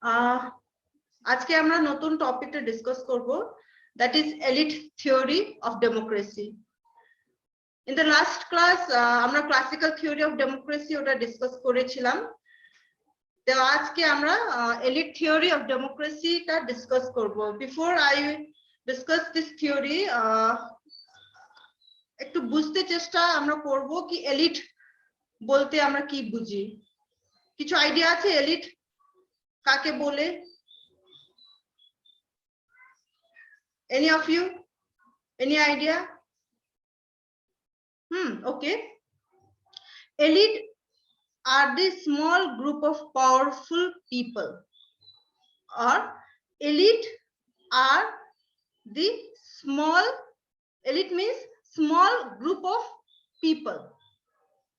আজকে আমরা নতুন টপিকটা ডিসকাস করব, that is elite theory of democracy. In the last class আমরা ক্লাসিক্যাল থিওরি অফ ডেমোক্রেসি ওটা ডিসকাস করেছিলাম। তো আজকে আমরা এলিট থিওরি অফ ডেমোক্রেসিটা ডিসকাস করব। Before I discuss this theory, একটু বুঝতে চেষ্টা আমরা করব কি এলিট বলতে আমরা কি বুঝি। কিছু আইডিয়া আছে এলিট কাকে বলে? Any of you? Any idea? Okay. Elite are the small group of powerful people, or elite are the small, elite means small group of people.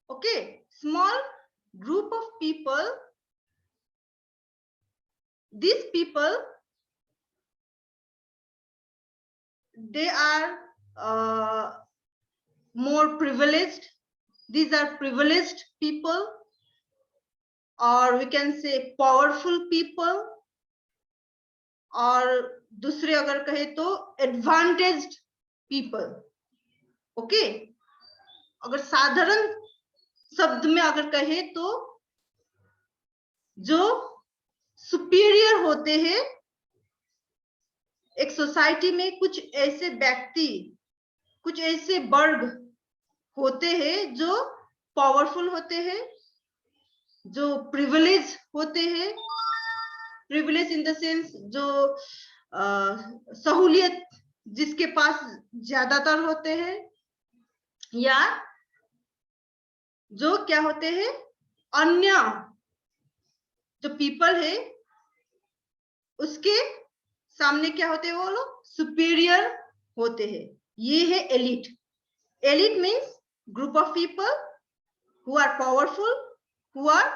Okay, small group of people. These people, they are more privileged. These are privileged people, or we can say powerful people, और दूसरे अगर कहे तो advantaged people. Okay, अगर साधारण शब्द में अगर कहे तो जो सुपीरियर होते हैं एक सोसाइटी में, कुछ ऐसे व्यक्ति, कुछ ऐसे वर्ग होते हैं जो पावरफुल होते हैं, जो प्रिविलेज होते हैं। प्रिविलेज इन द सेंस जो सहूलियत जिसके पास ज्यादातर होते हैं, या जो क्या होते हैं अन्य जो पीपल है उसके सामने क्या होते हैं, वो लोग सुपीरियर होते हैं। ये है elite. Elite means group of people who are powerful, who are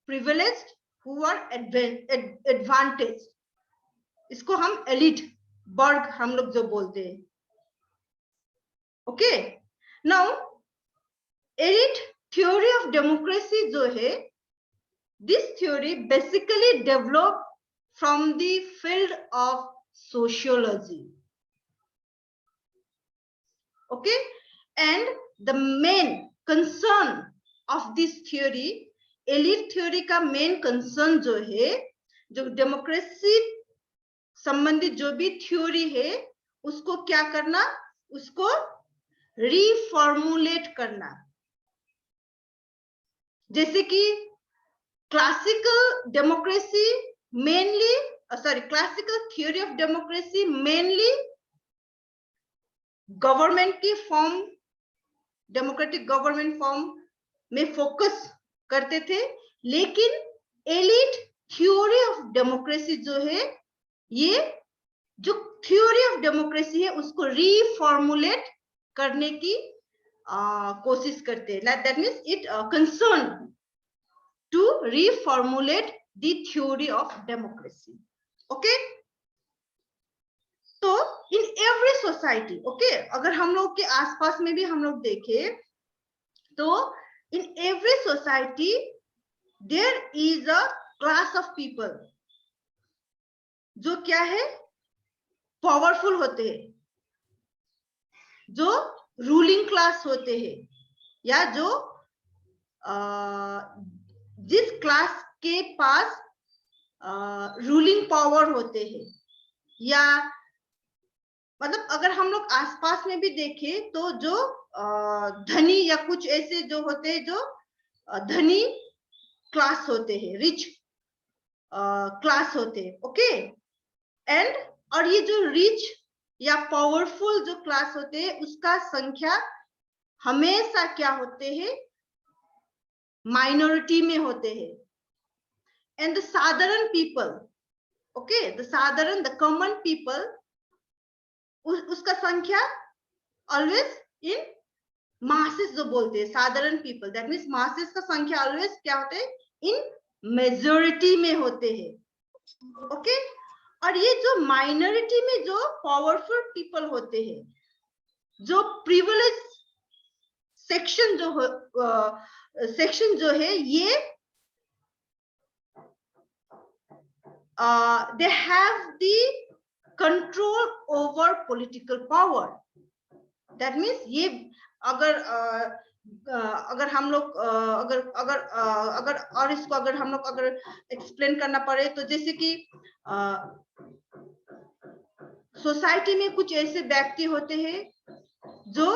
privileged, who are advantaged. इसको हम एलिट वर्ग हम लोग जो बोलते हैं। Okay, now elite theory of democracy जो है, this theory basically develop from the field of sociology. Okay, and the main concern of this theory, elite theory का मेन कंसर्न जो है, जो डेमोक्रेसी संबंधित जो भी थ्योरी है उसको क्या करना, उसको रिफॉर्मुलेट करना। जैसे कि classical democracy mainly, classical theory of democracy mainly government की फॉर्म, डेमोक्रेटिक गवर्नमेंट फॉर्म में फोकस करते थे, लेकिन एलिट थ्योरी ऑफ डेमोक्रेसी जो है, ये जो थ्योरी ऑफ डेमोक्रेसी है उसको रिफॉर्मुलेट करने की कोशिश करते हैं। That means it concern to reformulate the theory of democracy. Okay, तो इन एवरी सोसाइटी, ओके, अगर हम लोग के आसपास में भी हम लोग देखें तो in every society there is a class of people जो क्या है, पावरफुल होते हैं, जो रूलिंग क्लास होते हैं, या जो जिस क्लास के पास रूलिंग पावर होते हैं, या मतलब अगर हम लोग आसपास में भी देखें तो जो धनी या कुछ ऐसे जो होते हैं, जो धनी क्लास होते हैं, रिच क्लास होते हैं। ओके, एंड और ये जो रिच या पावरफुल जो क्लास होते हैं उसका संख्या हमेशा क्या होते हैं, माइनॉरिटी में होते हैं। एंड द साधारण पीपल, ओके, द साधारण, द कॉमन पीपल, उसका संख्या ऑलवेज इन मासेस जो बोलते हैं, साधारण पीपल, दैट मीन्स मासेस का संख्या ऑलवेज क्या होते हैं, इन मेजॉरिटी में होते हैं। ओके, और ये जो माइनॉरिटी में जो पावरफुल पीपल होते हैं, जो प्रिविलेज सेक्शन जो है, ये they have the control over political power. That means ये अगर हम लोग अगर और इसको अगर हम लोग अगर एक्सप्लेन करना पड़े तो जैसे कि सोसाइटी में कुछ ऐसे व्यक्ति होते हैं जो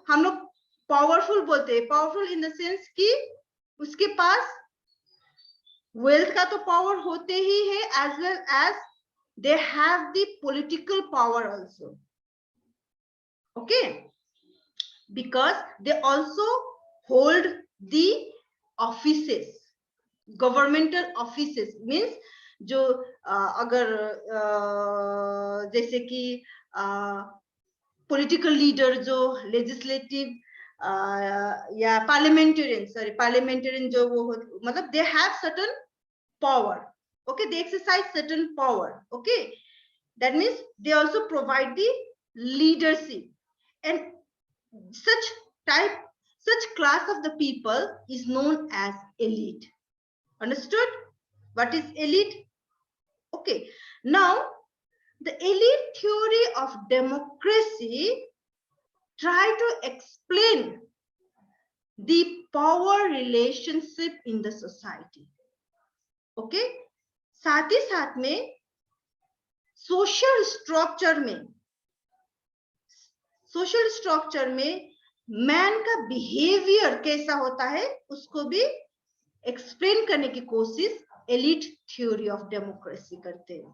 हम लोग पावरफुल बोलते हैं। पावरफुल इन द सेंस कि उसके पास वेल्थ का तो पावर होते ही है, as well as they have the political power also. Okay, because they also hold the offices, governmental offices. Means जो अगर जैसे कि पॉलिटिकल लीडर जो लेजिस्लेटिव या पार्लियामेंटेरियन जो वो मतलब they have certain power. Okay, they exercise certain power. Okay, that means they also provide the leadership and such class of the people is known as elite. Understood what is elite? Okay, now the elite theory of democracy try to explain the power relationship in the society. Okay, साथ ही साथ में social structure में man का behaviour कैसा होता है उसको भी एक्सप्लेन करने की कोशिश एलिट थ्योरी ऑफ डेमोक्रेसी करते हैं।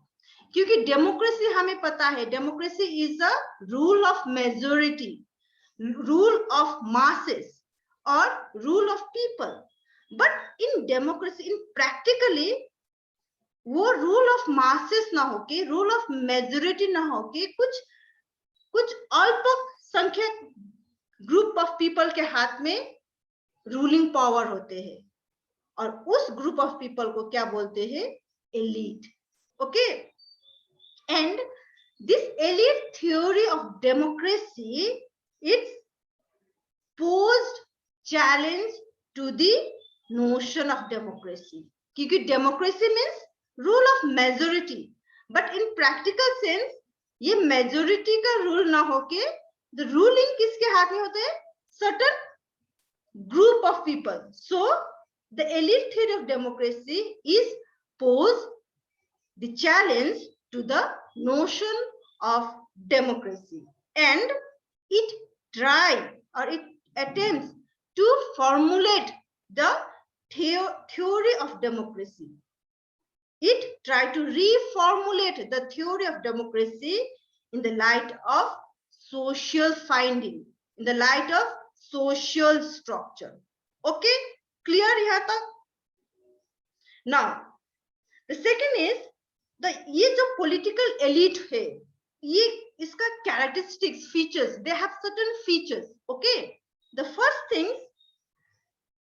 क्योंकि डेमोक्रेसी हमें पता है, democracy is a rule of majority, rule of masses और rule of people. But in democracy in practically वो रूल ऑफ मासेस ना होके, रूल ऑफ मेजॉरिटी ना होके कुछ अल्पसंख्यक ग्रुप ऑफ पीपल के हाथ में रूलिंग पावर होते हैं और उस ग्रुप ऑफ पीपल को क्या बोलते हैं? Elite. Okay, and this elite theory of democracy it's posed challenge to the notion of democracy, क्योंकि democracy means rule of majority, but in practical sense ये मेजॉरिटी का रूल ना होके द रूलिंग किसके हाथ में होते हैं? Certain group of people. So the elite theory of democracy is pose the challenge to the notion of democracy and it try और it attempts to formulate the theory of democracy. It tried to reformulate the theory of democracy in the light of social finding, in the light of social structure. Okay, clear here tak? Now the second is ये जो political elite है, ये इसका characteristics, features, they have certain features. Okay, the first thing,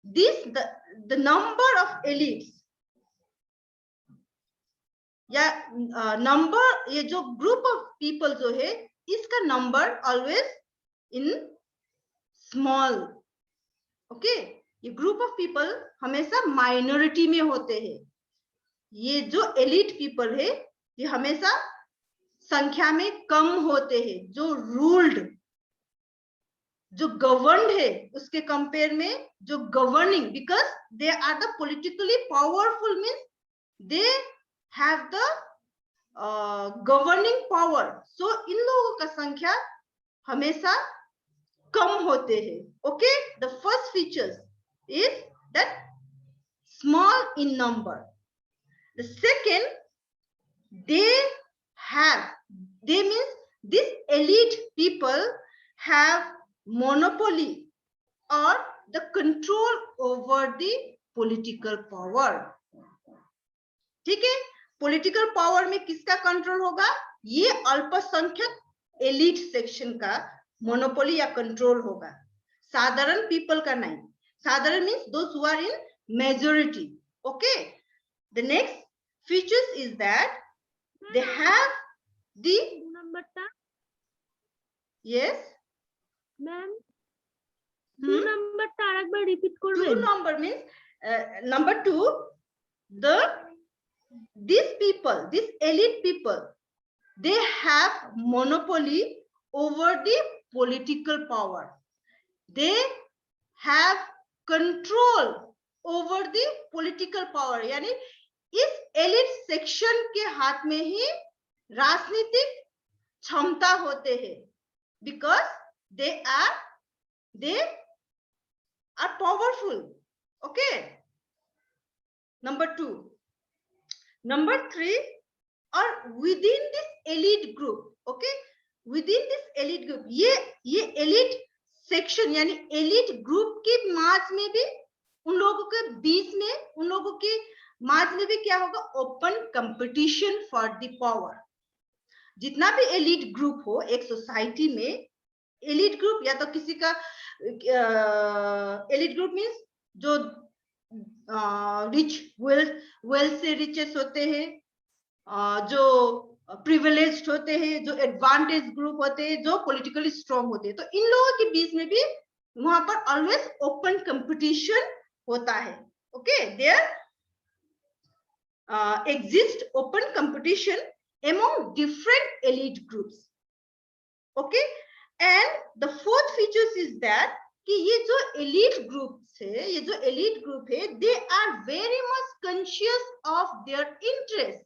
the number of elites या number, ये जो group of people जो है इसका number always in small. Okay, ये ग्रुप ऑफ पीपल हमेशा माइनॉरिटी में होते हैं। ये जो एलिट पीपल है ये हमेशा संख्या में कम होते हैं। जो रूल्ड, जो गवर्नड है उसके कंपेयर में जो governing, because they are the politically powerful, means they have the governing power. So इन लोगों का संख्या हमेशा कम होते हैं। Okay, the first features is that small in number. The second, they means these elite people have monopoly or the control over the political power. ठीक है, political power में किसका कंट्रोल होगा? ये अल्पसंख्यक एलिट सेक्शन का मोनोपोली या control होगा, साधारण पीपल का नहीं। साधारण means those who are in majority. Okay, the next features is that they have the नंबरটা यस मैम, टू नंबरটা আরেকবার রিপিট করবেন? Two number means number 2, the these people, these elite people, they have monopoly over the political power. They have control over the political power. यानी इस elite section के हाथ में ही राजनीतिक क्षमता होते हैं, because they are powerful. Okay. Number 2. Number 3, or within this elite group. Okay, within this elite group, ये elite section यानी elite group के माज में भी, उन लोगों के बीच में, उन लोगों के माज में भी क्या होगा? Open competition for the power. जितना भी elite group हो एक सोसाइटी में, elite group या तो किसी का elite group मीन्स जो रिच वेल्थ से रिचेस्ट होते हैं, जो प्रिविलेज्ड होते हैं, जो एडवांटेज ग्रुप होते हैं, जो पॉलिटिकली स्ट्रॉन्ग होते हैं. तो इन लोगों के बीच में भी वहां पर ऑलवेज ओपन कंपटीशन होता है. Okay, there exist open competition among different elite groups. Okay, and the fourth features is that कि ये जो elite groups है, ये जो elite group है, they are very much conscious of their interest.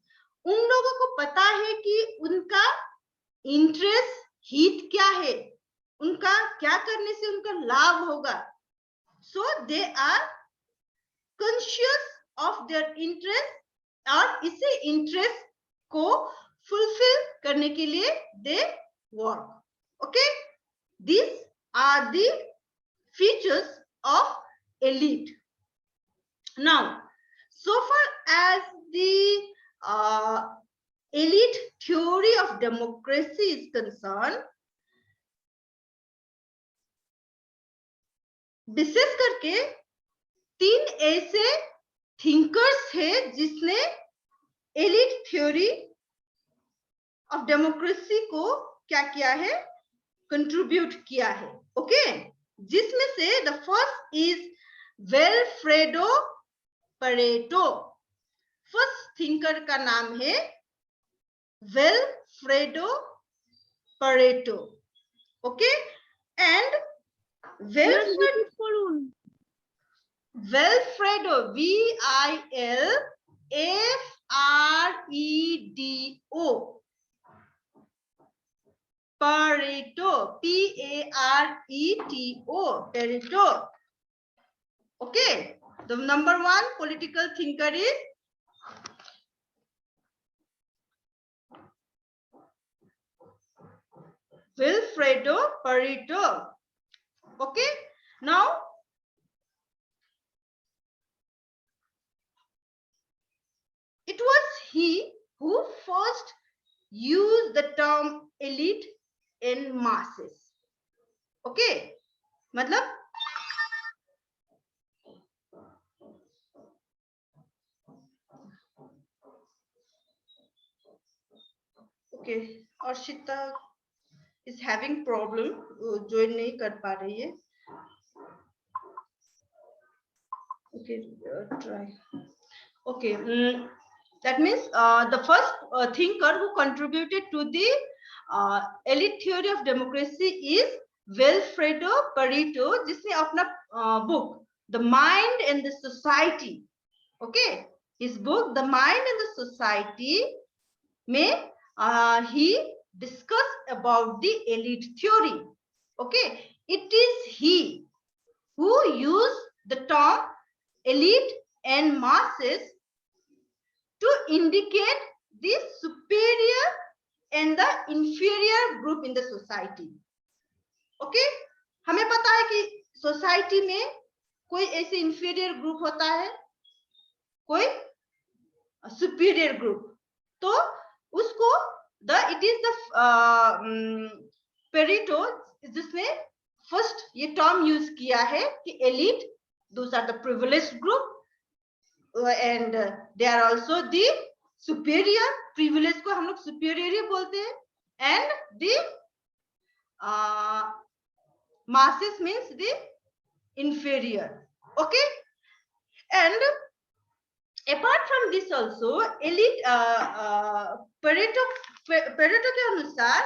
उन लोगों को पता है कि उनका इंटरेस्ट हित क्या है, उनका क्या करने से उनका लाभ होगा. So they are conscious of their interest, और इसे इंटरेस्ट को फुलफिल करने के लिए they work. Okay, these are the features of elite. Now, so far as the elite theory of democracy is concerned, विशेष करके 3 ऐसे थिंकर्स है जिसने elite theory of democracy को क्या किया है? कंट्रीब्यूट किया है. ओके, जिसमें से the first is Vilfredo Pareto. First thinker का नाम है Vilfredo Pareto. Okay, and Vilfredo VILFREDO Pareto, PARETO, Pareto. Okay, the number 1 political thinker is Wilfredo Pareto. Okay, now it was he who first used the term elite in masses. Okay, मतलब okay, Arshita is having problem, join नहीं कर पा रही है. Okay, try. Okay, that means the first thinker who contributed to the elite theory of democracy is Wilfredo Pareto, जिसने अपना book The Mind and the Society, okay, his book The Mind and the Society में he discussed about the elite theory. Okay, it is he who used the term elite and masses to indicate the superior and the inferior group in the society. Okay, हमें पता है कि society में कोई ऐसे inferior group होता है, कोई सुपीरियर ग्रुप. तो उसको it is the Pareto जिसने फर्स्ट ये टर्म यूज किया है कि elite, those are the privileged group, and they are also the superior. Privilege को हम लोग superior ही बोलते हैं, and the masses means the inferior. Okay, and apart from this also elite Pareto के अनुसार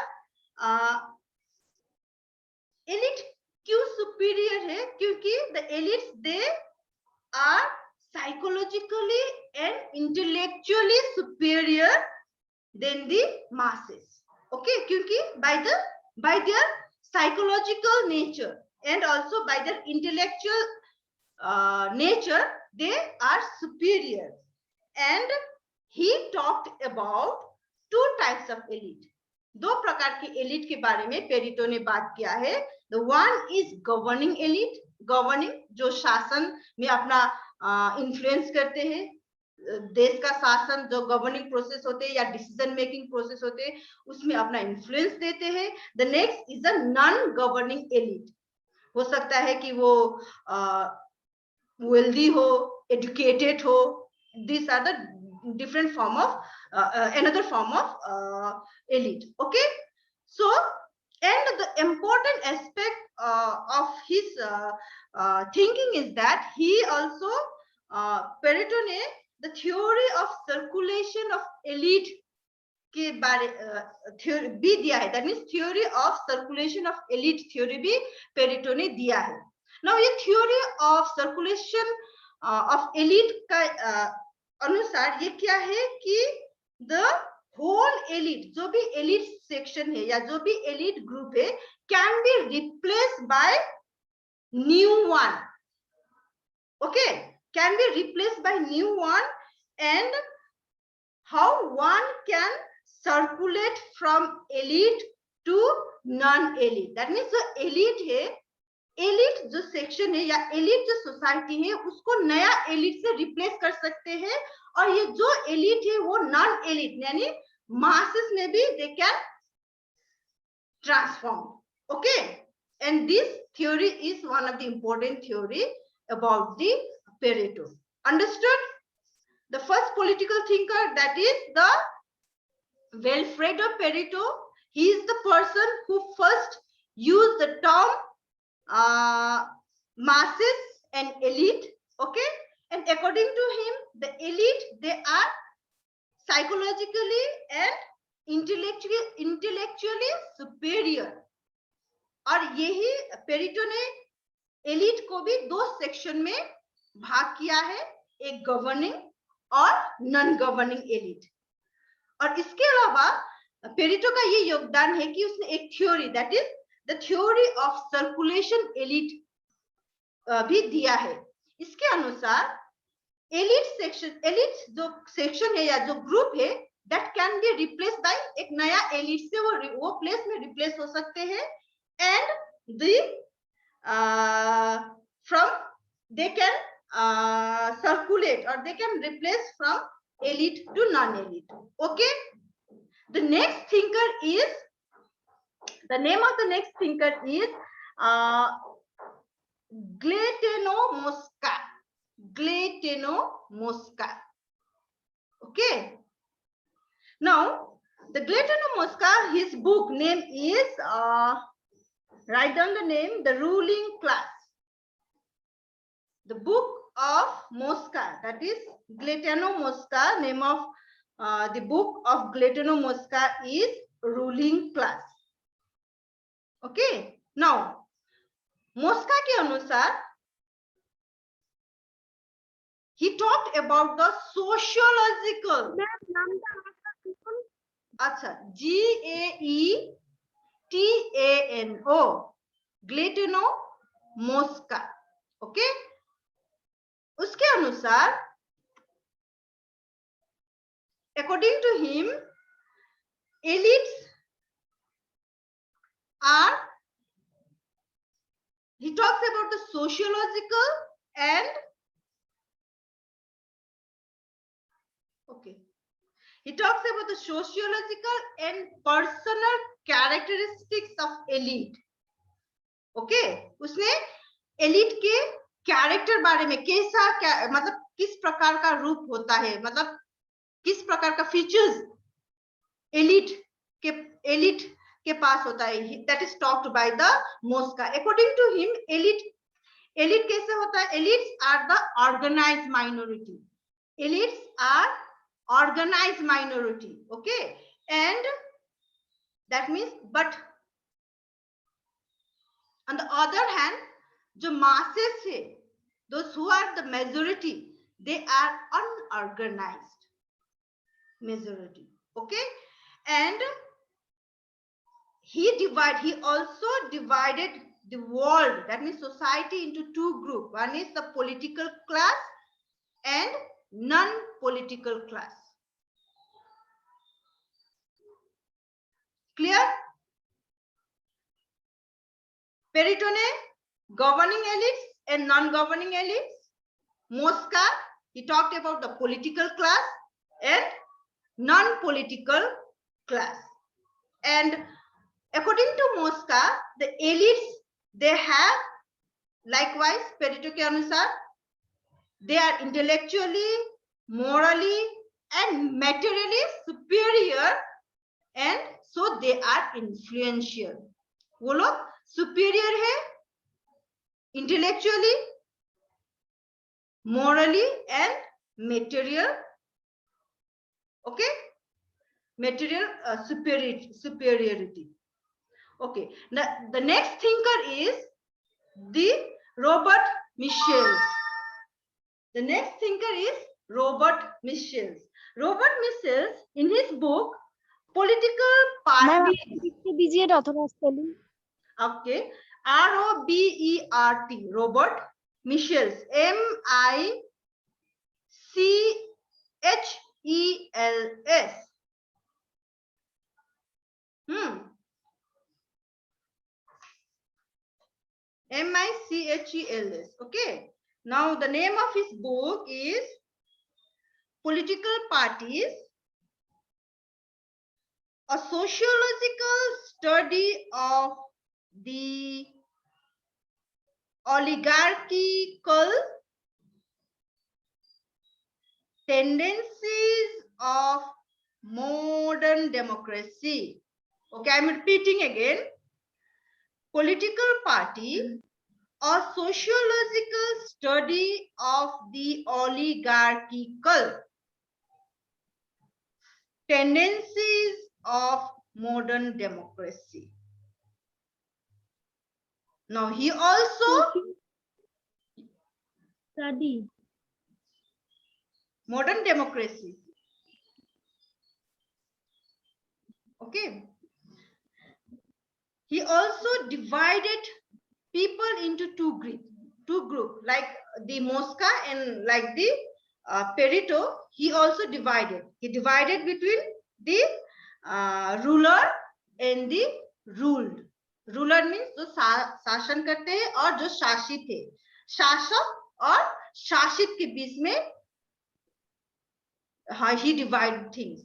elite क्यों superior है? क्योंकि the elites they are psychologically and intellectually superior than the masses. Okay, क्योंकि by their psychological nature and also by their intellectual nature they are superior. And he talked about two types of elite. दो प्रकार की elite के बारे में Pareto ने बात किया है. The one is governing elite, governing जो शासन में अपना इन्फ्लुएंस करते हैं, देश का शासन जो गवर्निंग प्रोसेस होते हैं या डिसीजन मेकिंग प्रोसेस होते हैं उसमें अपना इन्फ्लुएंस देते हैं. The next is a non governing elite. हो सकता है कि वो वेल्दी हो, एजुकेटेड हो. These are the different form of another form of elite. Okay, so and the important aspect of his thinking is that he also Pareto ने the theory of circulation of elite के बारे theory भी दिया है. that means theory of circulation of elite theory भी Pareto ने दिया है. now ये theory of circulation of elite का अनुसार ये क्या है कि the whole elite, जो भी elite section है या जो भी elite group है, can be replaced by new one. Okay, can be replaced by new one. And how one can circulate from elite to non-elite. that means जो elite है, elite जो सेक्शन है या एलिट जो सोसाइटी है उसको नया एलिट से रिप्लेस कर सकते हैं. और ये जो एलिट है वो नॉन एलिट यानी मासेस में भी they can transform. Okay, and this theory is one of the important theory about the Pareto. Understood? The first political thinker that is the Wilfredo Pareto. He is the person who first used the term masses and elite. Okay, and according to him the elite they are psychologically and intellectually superior. और यही Pareto ने elite को भी दो section में भाग किया है, एक गवर्निंग और नॉन गवर्निंग एलिट. और इसके अलावा पेरेटो का ये योगदान है कि उसने एक theory that is the theory of circulation elite भी दिया है. इसके अनुसार एलिट जो सेक्शन है या जो ग्रुप है that can be replace by एक नया एलिट से वो प्लेस में रिप्लेस हो सकते हैं. And the from they can circulate और they can replace from elite to non-elite. Okay, the next thinker is, the name of the next thinker is Gaetano Mosca. Gaetano Mosca. Okay, now the Gaetano Mosca, his book name is write down the name, The Ruling Class. The book of Mosca, that is Gaetano Mosca. Name of the book of Gaetano Mosca is Ruling Class. Okay, now Mosca के अनुसार he talked about the sociological. अच्छा, Gaetano Gaetano Mosca. Okay, उसके अनुसार according to him elites are, he talks about the sociological and okay, he talks about the sociological and personal characteristics of elite. Okay, उसने elite के character बारे में कैसा क्या मतलब किस प्रकार का रूप होता है, मतलब किस प्रकार का फीचर्स एलिट के पास होता है, that is talked by the Mosca. According to him elite कैसे होता है? Elites are the organised minority. elites are organized minority. Okay, and that means, but on the other hand, जो masses है, those who are the majority, they are unorganized majority. Okay, and he also divided the world, that means society, into two groups. One is the political class and non-political class. Clear? Pareto ne governing elites and non-governing elites. Mosca, he talked about the political class and non-political class. And according to Mosca, the elites, they have, likewise Pareto के अनुसार, they are intellectually, morally and materially superior, and so they are influential. वो लोग superior है intellectually, morally and material. Okay, material superiority. Okay, now the next thinker is the Robert Michels. The next thinker is Robert Michels. Robert Michels, in his book Political Party, okay, ROBERT, Robert Michels, MICHELS. MICHELS. Okay. Now the name of his book is Political Parties, a sociological study of the oligarchical tendencies of modern democracy. Okay, I'm repeating again. Political Party, a sociological study of the oligarchical tendencies of modern democracy. Now he also study modern democracy. Okay. He also divided people into two groups, like the Mosca and like the Pareto. He also divided. He divided between the ruler and the ruled. Ruler means जो शासन करते हैं और जो शासित है. शासक और शासित के बीच में he divided things.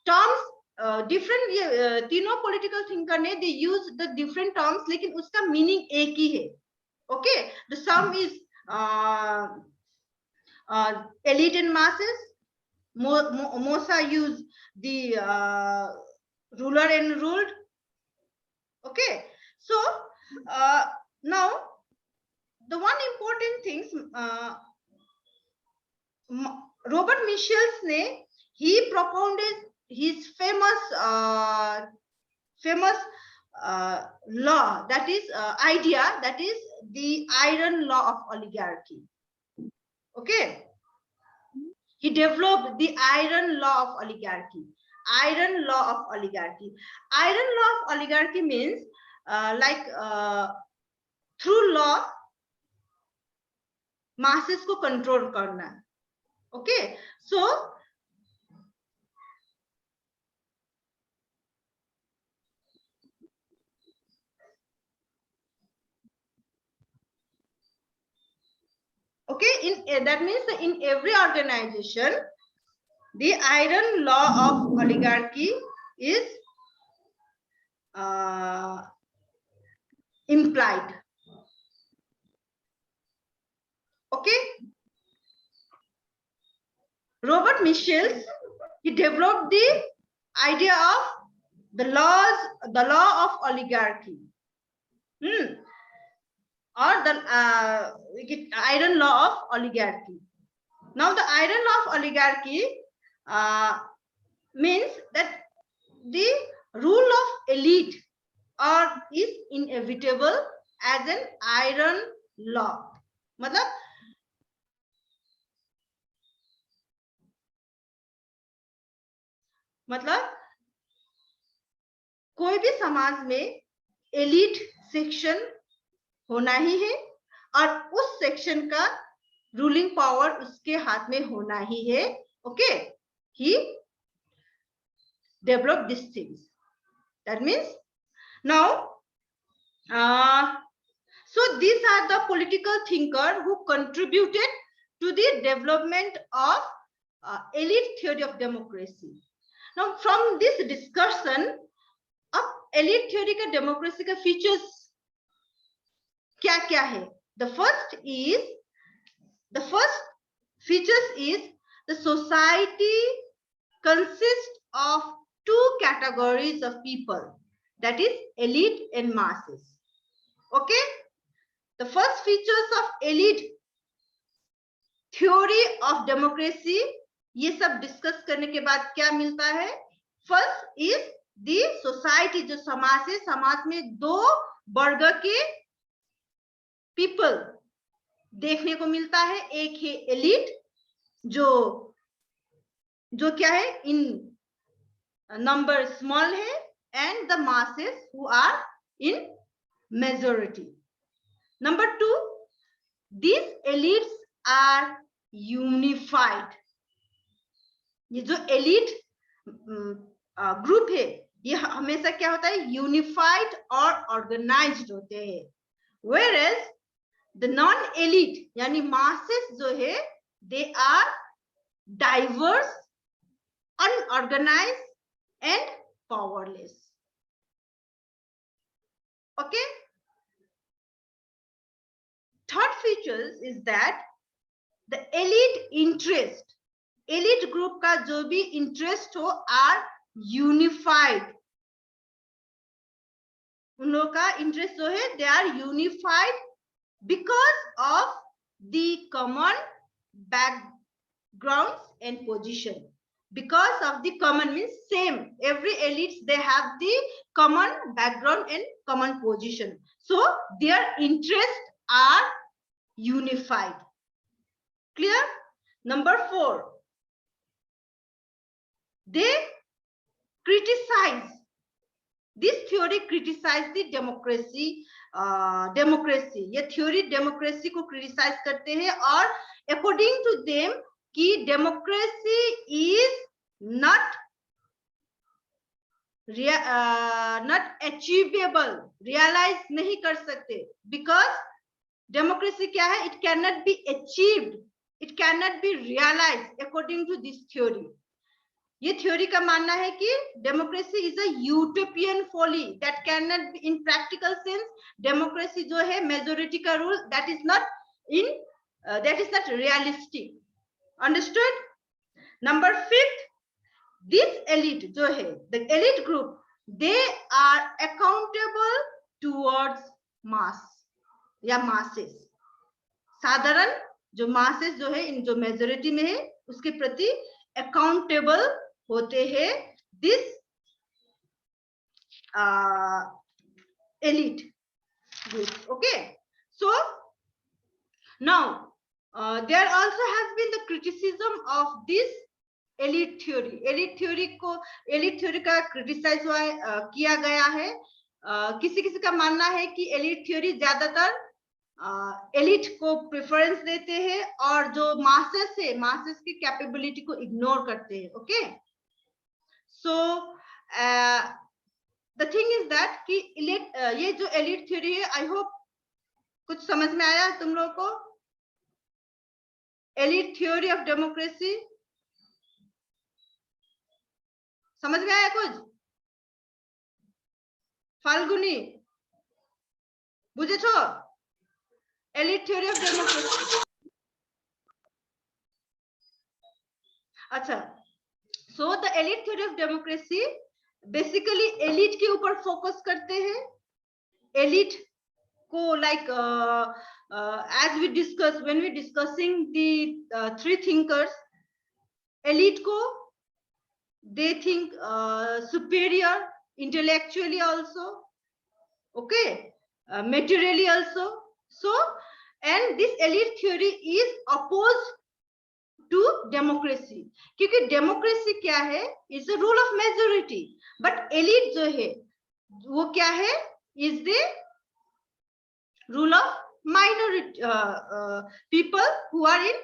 Terms different, तीनों political thinker ने they use the different terms, लेकिन उसका meaning एक ही है. Okay, the sum is elite and masses. Mosa used the ruler and ruled. Okay, so now the one important things, Robert Michels ने he propounded his famous law, that is idea, that is the iron law of oligarchy. Okay, he developed the iron law of oligarchy. Iron law of oligarchy. Iron law of oligarchy means through law masses को control करना. Okay, so okay, that means in every organization, the iron law of oligarchy is implied. Okay, Robert Michels, he developed the idea of the law of oligarchy, or the iron law of oligarchy. Now the iron of oligarchy means that the rule of elite is inevitable as an iron law. मतलब कोई भी समाज में elite section होना ही है और उस section का रूलिंग पावर उसके हाथ में होना ही है. Okay, he developed these things. That means now so these are the political thinkers who contributed to the development of elite theory of democracy. Now from this discussion अब elite theory का democracy का features क्या क्या है? The first features is the society consists of two categories of people, that is elite and masses. Okay, the first features of elite theory of democracy, ये सब discuss करने के बाद क्या मिलता है? फर्स्ट इज दी सोसाइटी, जो समाज है, समाज में दो वर्ग के पीपल देखने को मिलता है. एक है एलिट, जो क्या है, इन नंबर स्मॉल है, and the masses who are in majority. Number two, these elites are unified. ये जो एलिट ग्रुप है ये हमेशा क्या होता है? यूनिफाइड और ऑर्गेनाइज्ड होते हैं. whereas the non elite यानी मासेस जो है, they are diverse, unorganized and powerless. Okay, third features is that the elite interest, elite group का जो भी interest हो, are unified. उन लोगों का interest जो है, they are unified because of the common backgrounds and position. Because of the common means same, every elites they have the common background and common position, so their interests are unified. Clear? Number 4, they criticize, this theory criticize the democracy. ये theory democracy को criticize करते हैं और according to them कि democracy is not achievable, realize नहीं कर सकते, because democracy क्या है? It cannot be achieved, it cannot be realized according to this theory. ये थ्योरी का मानना है कि democracy is a utopian folly, that can not be in practical sense. Democracy जो है मेजॉरिटी का rule, that is not realistic. Understood? Number 5, this elite जो है, the elite group, they are accountable towards mass या masses. साधारण जो masses जो है, इन जो मेजॉरिटी में है, उसके प्रति अकाउंटेबल होते हैं this elite group. Okay, so now there also has been the criticism of this elite theory. elite theory का क्रिटिसाइज किया गया है. किसी का मानना है कि elite theory ज्यादातर एलिट को प्रेफरेंस देते हैं और जो मासेस है, मासेस की कैपेबिलिटी को इग्नोर करते हैं. Okay, so the thing is that कि ये जो एलिट थ्योरी है, आई होप कुछ समझ में आया तुम लोगों को. एलिट थ्योरी ऑफ डेमोक्रेसी समझ में आया कुछ? फाल्गुनी बुझे छो? elite theory of democracy. अच्छा, so the elite theory of democracy basically elite के ऊपर फोकस करते हैं. elite को like as we discuss when we discussing the three thinkers, elite को they think superior intellectually also, okay, materially also. So and this elite theory is opposed to democracy, क्योंकि democracy क्या है, is the rule of majority, but elite जो है वो क्या है, is the rule of minority people who are in